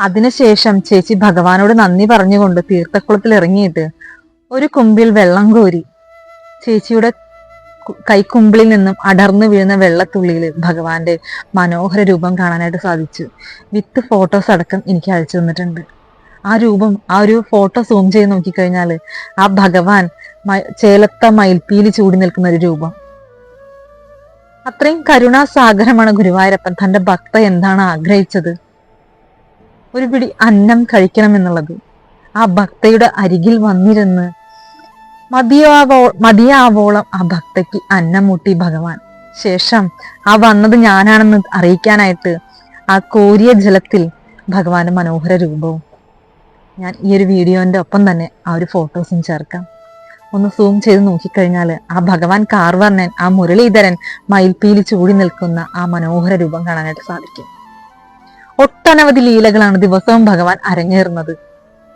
അതിനുശേഷം ചേച്ചി ഭഗവാനോട് നന്ദി പറഞ്ഞുകൊണ്ട് തീർത്ഥക്കുളത്തിൽ ഇറങ്ങിയിട്ട് ഒരു കുമ്പിൽ വെള്ളം കോരി ചേച്ചിയുടെ കൈക്കുമ്പിളിൽ നിന്നും അടർന്നു വീഴുന്ന വെള്ളത്തുള്ളിയിൽ ഭഗവാന്റെ മനോഹര രൂപം കാണാനായിട്ട് സാധിച്ചു. വിത്ത് ഫോട്ടോസ് അടക്കം എനിക്ക് അയച്ചു തന്നിട്ടുണ്ട്. ആ രൂപം, ആ ഒരു ഫോട്ടോ സൂം ചെയ്ത് നോക്കിക്കഴിഞ്ഞാൽ ആ ഭഗവാൻ ചേലത്ത മയിൽപ്പീലി ചൂടി നിൽക്കുന്ന ഒരു രൂപം. അത്രയും കരുണാസാഗരമാണ് ഗുരുവായൂരപ്പൻ. തന്റെ ഭക്ത എന്താണ് ആഗ്രഹിച്ചത്? ഒരു പിടി അന്നം കഴിക്കണം എന്നുള്ളത്. ആ ഭക്തയുടെ അരികിൽ വന്നിരുന്ന് മതിയാവോളം ആ ഭക്തയ്ക്ക് അന്നം മൂട്ടി ഭഗവാൻ. ശേഷം ആ വന്നത് ഞാനാണെന്ന് അറിയിക്കാനായിട്ട് ആ കോരിയ ജലത്തിൽ ഭഗവാന്റെ മനോഹര രൂപവും. ഞാൻ ഈ ഒരു വീഡിയോന്റെ ഒപ്പം തന്നെ ആ ഒരു ഫോട്ടോസും ചേർക്കാം. ഒന്ന് സൂം ചെയ്ത് നോക്കിക്കഴിഞ്ഞാൽ ആ ഭഗവാൻ കാർവർണ്ണൻ, ആ മുരളീധരൻ മയിൽപ്പീലി ചൂടി നിൽക്കുന്ന ആ മനോഹര രൂപം കാണാനായിട്ട് സാധിക്കും. ഒട്ടനവധി ലീലകളാണ് ദിവസവും ഭഗവാൻ അരങ്ങേറുന്നത്.